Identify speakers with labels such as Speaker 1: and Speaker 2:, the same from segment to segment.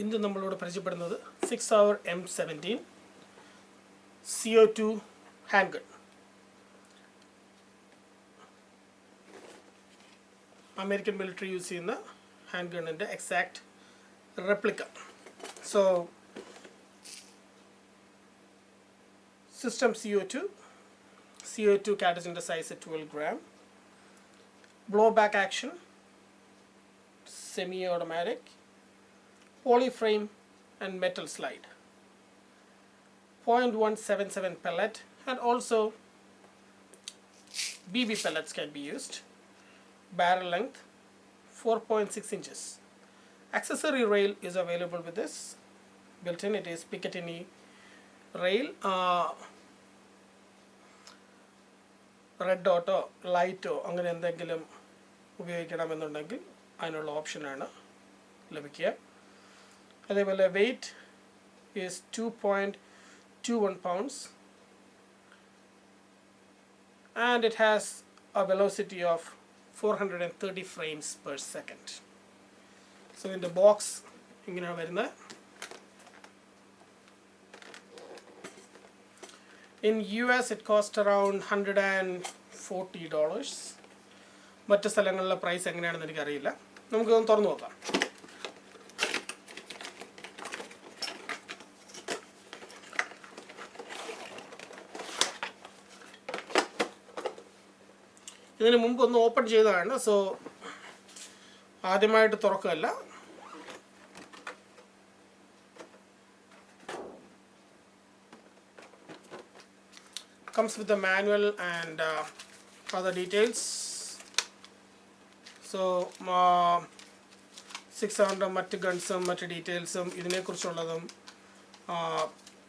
Speaker 1: ഇന്ന് നമ്മളോട് പരിചയപ്പെടുന്നത് Sig Sauer M17 CO2 Handgun. American military use ചെയ്യുന്ന handgunന്റെ exact replica. So system CO2 cartridge in the size at 12 gram. Blowback action, semi-automatic, polyframe and metal slide. 0.177 pellet, and also BB pellets can be used. Barrel length 4.6 inches. Accessory rail is available with this. Built in, it is Picatinny rail. Red dot or light or അങ്ങനെ എന്തെങ്കിലും ഉപയോഗിക്കണമെന്നുണ്ടെങ്കിൽ അതിനുള്ള ഓപ്ഷനാണ് ലഭിക്കുക. അതേപോലെ weight is 2.21 pounds and it has a velocity of 430 frames per second. So in the box ഇങ്ങനെയാണ് വരുന്നത്. In US it cost around $140. മറ്റ് സ്ഥലങ്ങളിലെ പ്രൈസ് എങ്ങനെയാണെന്ന് എനിക്കറിയില്ല. നമുക്കൊന്ന് തുറന്നു നോക്കാം. ഇതിന് മുമ്പ് ഒന്ന് ഓപ്പൺ ചെയ്തതാണ്. സോ ആദ്യമായിട്ട് തുറക്കുകയല്ല. Comes with the manual and other details. So Sig Sauer മറ്റ് ഗൺസും മറ്റ് ഡീറ്റെയിൽസും ഇതിനെക്കുറിച്ചുള്ളതും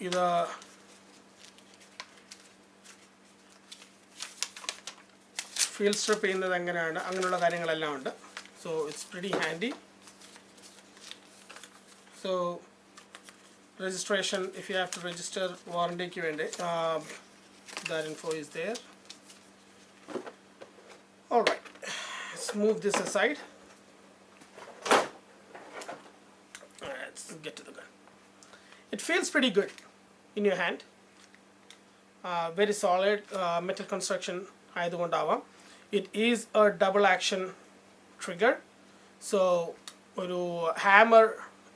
Speaker 1: ഇത് ഫീൽഡ് സ്ട്രിപ്പ് ചെയ്യുന്നത് എങ്ങനെയാണ് അങ്ങനെയുള്ള കാര്യങ്ങളെല്ലാം ഉണ്ട്. So it's pretty handy. So registration if you have to register വാറണ്ടിക്ക് വേണ്ടി that info is there. Alright, let's move this aside. Let's get to the gun. It feels pretty good in your hand. Very solid metal construction. It is a double action trigger. So oru hammer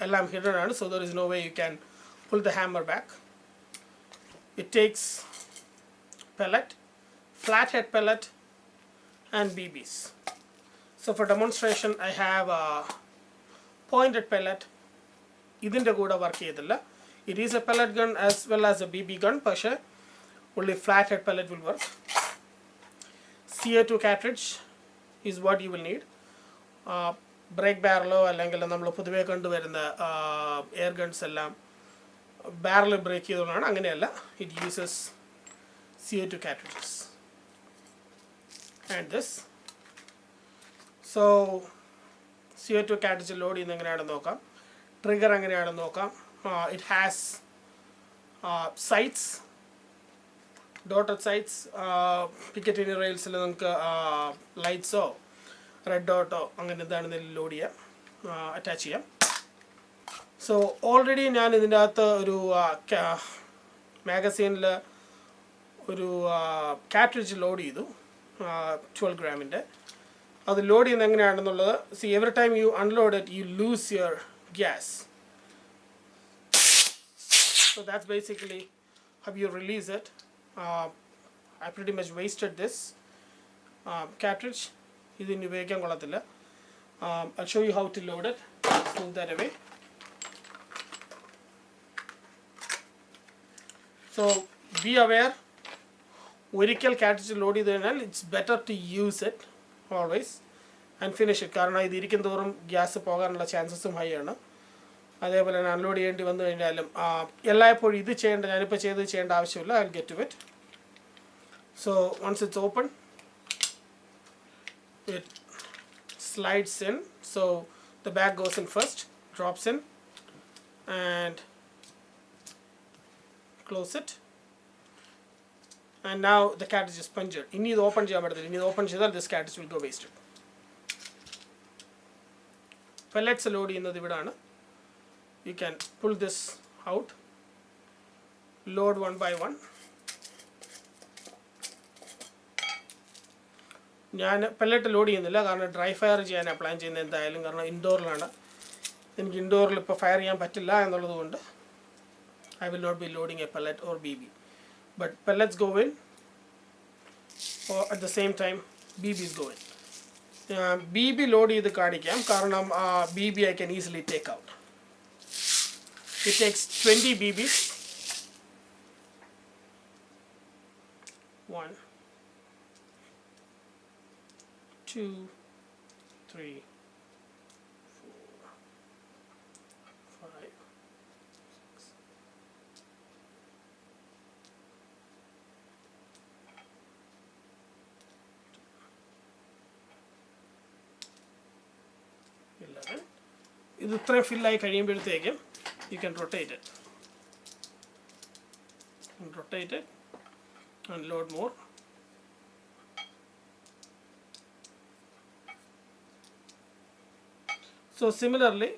Speaker 1: ellam hidden and so there is no way you can pull the hammer back. It takes pellet, flathead pellet and BBs. So for demonstration I have a pointed pellet. Idinte kuda work cheyidilla. It is a pellet gun as well as a BB gun, but only flathead pellet will work. CO2 cartridge is what you will need. Brake barrel allengil nammal podhuve kandu varuna air guns ellam barrel break cheyidonnaanu anganeyalla. It uses CO2 cartridges and this. So CO2 cartridge load എങ്ങനെയാണെന്ന് നോക്കാം. Trigger എങ്ങനെയാണെന്ന് നോക്കാം. It has sights, dotted sights. Picatinny railsൽ നമുക്ക് ലൈറ്റ്സോ red ഡോട്ടോ അങ്ങനെ എന്താണെന്ന് load ചെയ്യാം, attach ചെയ്യാം. So already ഞാൻ ഇതിൻ്റെ അകത്ത് ഒരു മാഗസീനിൽ ഒരു കാട്രിഡ്ജ് ലോഡ് ചെയ്തു 12 ഗ്രാമിൻ്റെ. അത് ലോഡ് ചെയ്യുന്നത് എങ്ങനെയാണെന്നുള്ളത്, C every time you unload it you lose your gas. So that's basically how you release it. I pretty much wasted this cartridge. ഇതിന് ഉപയോഗിക്കാൻ കൊള്ളത്തില്ല. I'll show you how to load it. Move that away. So be aware. ഒരിക്കൽ cartridge load ചെയ്ത് കഴിഞ്ഞാൽ it's better to use it always and finish it. കാരണം ഇത് ഇരിക്കും തോറും ഗ്യാസ് പോകാനുള്ള ചാൻസസും ഹൈ ആണ്. അതേപോലെ തന്നെ അൺലോഡ് ചെയ്യേണ്ടി വന്നു കഴിഞ്ഞാലും എല്ലായ്പ്പോഴും ഇത് ഞാനിപ്പോൾ ചെയ്യേണ്ട ആവശ്യമില്ല. I will get to it. So once it's open it slides in. So the bag goes in first, drops in and close it. And now the cartridge is punctured. ഇനി ഇത് ഓപ്പൺ ചെയ്യാൻ പറ്റത്തില്ല. ഇനി ഇത് ഓപ്പൺ ചെയ്താൽ this cartridge will go wasted. pellets load ചെയ്യുന്നത് ഇവിടാണ്. you can pull this out, load one by one. ഞാൻ പെല്ലറ്റ് ലോഡ് ചെയ്യുന്നില്ല, കാരണം ഡ്രൈ ഫയർ ചെയ്യാനാണ് പ്ലാൻ ചെയ്യുന്നത് എന്തായാലും, കാരണം ഇൻഡോറിലാണ്. എനിക്ക് ഇൻഡോറിൽ ഇപ്പോൾ ഫയർ ചെയ്യാൻ പറ്റില്ല എന്നുള്ളത് കൊണ്ട് I will not be loading a pellet or BB. But pellets go in, or at the same time BBs go in. BB load ചെയ്ത് കാണിക്കാം, കാരണം BB I can easily take out. It takes 20 BBs. 1, 2, 3, 4, 5, 6. ഇത് ഇത്രയും ഫില്ലായി കഴിയുമ്പോഴത്തേക്കും you can rotate it and load more. So similarly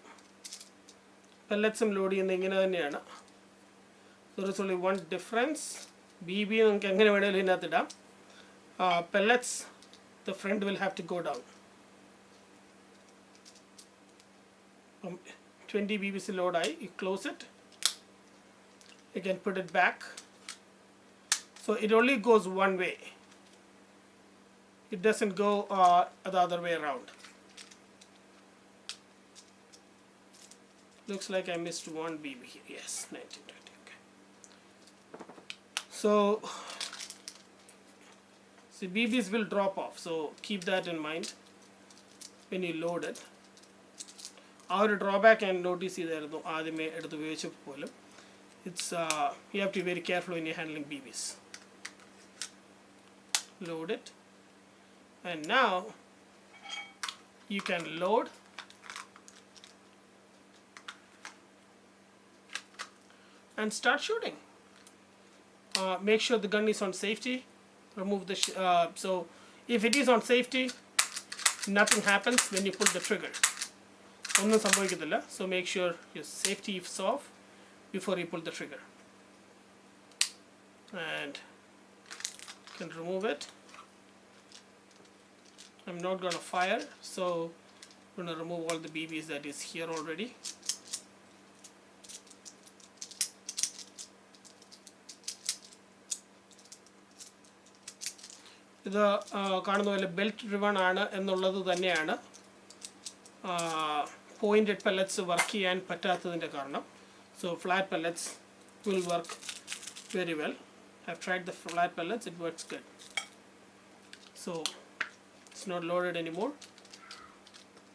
Speaker 1: pelletsum load ചെയ്യുന്നത് ഇങ്ങനെ തന്നെയാണ്. There is only one difference. BB നമുക്ക് എങ്ങനെ വേണമെങ്കിലും ഇതിനകത്ത് ഇടാം. Pellets, the front will have to go down. 20 BBs load I, you close it, you can put it back, so it only goes one way, it doesn't go the other way around. Looks like I missed one BB here. Yes, 1920. Okay. So see, BBs will drop off, so keep that in mind when you load it. ആ ഒരു drawback ഞാൻ notice ചെയ്തായിരുന്നു ആദ്യമേ എടുത്ത് ഉപയോഗിച്ചപ്പോൾ പോലും. It's you have to be very careful when you handling BBs. Load it, and now you can load and start shooting. Make sure the gun is on safety. Remove the so if it is on safety, nothing happens when you pull the trigger. ഒന്നും സംഭവിക്കത്തില്ല. So make sure your safety is off before you pull the trigger. And you can remove it. I'm not going to fire, so I'm going to remove all the BBs that is here already. ഇത് കാണുന്ന പോലെ belt driven ആണ് എന്നുള്ളത് തന്നെയാണ് pointed pellets work ചെയ്യാൻ പറ്റാത്തതിൻ്റെ കാരണം. So flat pellets will work very well. I've tried the flat pellets, it works good. So it's not loaded anymore.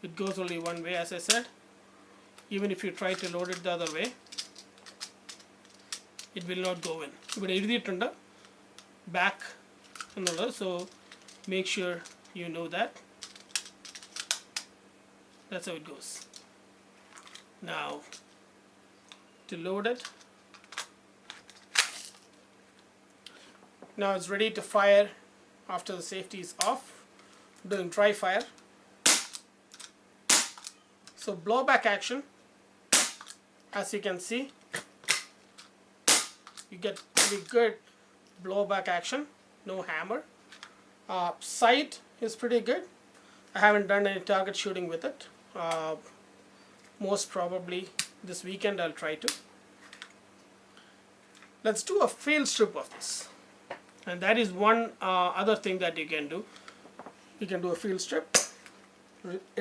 Speaker 1: It goes only one way, as I said. Even if you try to load it the other way, it will not go in. ഇവിടെ എഴുതിയിട്ടുണ്ട് back എന്നുള്ളത്, so make sure you know that. That's how it goes. Now to load it, now it's ready to fire after the safety is off. Doing dry fire. So blowback action, as you can see, you get pretty good blowback action, no hammer. Sight is pretty good. I haven't done any target shooting with it. Most probably this weekend I'll try to. Let's do a field strip of this, and that is one other thing that you can do. You can do a field strip.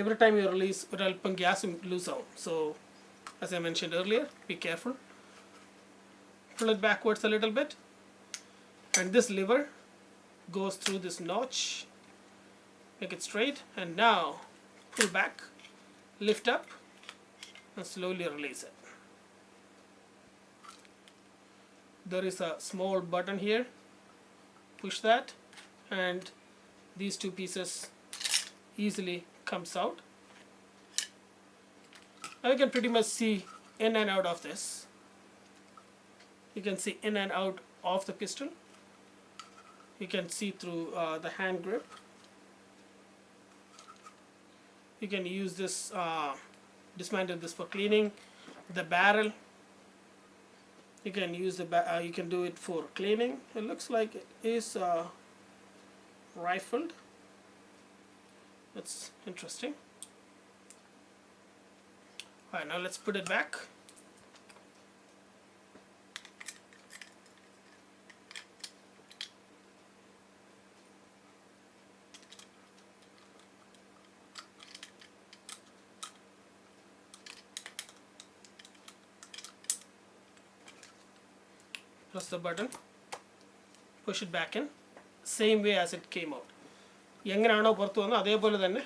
Speaker 1: Every time you release, alpam gas loose out. So as I mentioned earlier, be careful. Pull it backwards a little bit, and this lever goes through this notch. Make it straight, and now pull back, lift up, and slowly release it. There is a small button here. Push that, and these two pieces easily comes out. Now you can pretty much see in and out of this. You can see in and out of the pistol. You can see through the hand grip. You can use this, dismantle this for cleaning, The barrel, you can use you can do it for cleaning. It looks like it is rifled. That's interesting. Alright, now let's put it back. Press the button, push it back in, same way as it came out. എങ്ങനെയാണോ പുറത്തു വന്നത് അതേപോലെ തന്നെ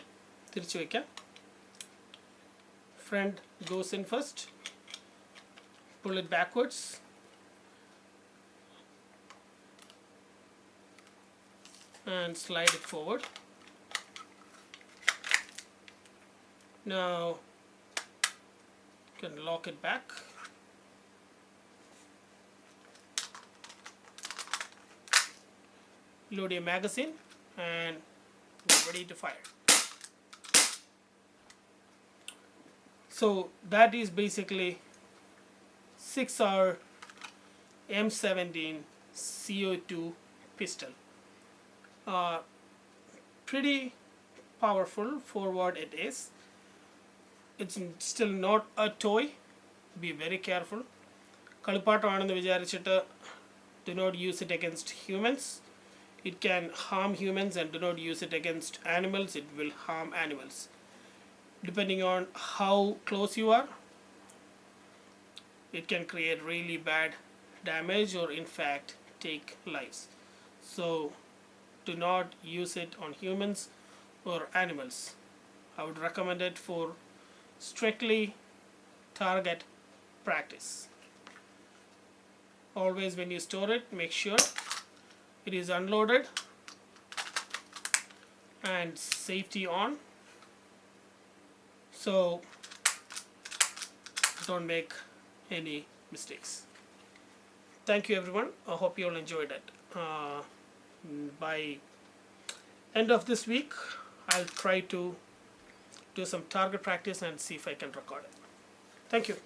Speaker 1: തിരിച്ചു വയ്ക്കാം. Front goes in first, pull it backwards, and slide it forward. Now you can lock it back. Load your magazine and get ready to fire. So that is basically Sig Sauer M17 CO2 pistol. Pretty powerful for what it is. It's still not a toy. Be very careful. കളിപ്പാട്ടമാണെന്ന് വിചാരിച്ചിട്ട് do not use it against humans. It can harm humans, and do not use it against animals. It will harm animals. Depending on how close you are, it can create really bad damage or in fact take lives. So do not use it on humans or animals. I would recommend it for strictly target practice. Always when you store it, make sure it is unloaded and safety on, so don't make any mistakes. Thank you everyone. I hope you all enjoyed it. By end of this week I'll try to do some target practice and see if I can record it. Thank you.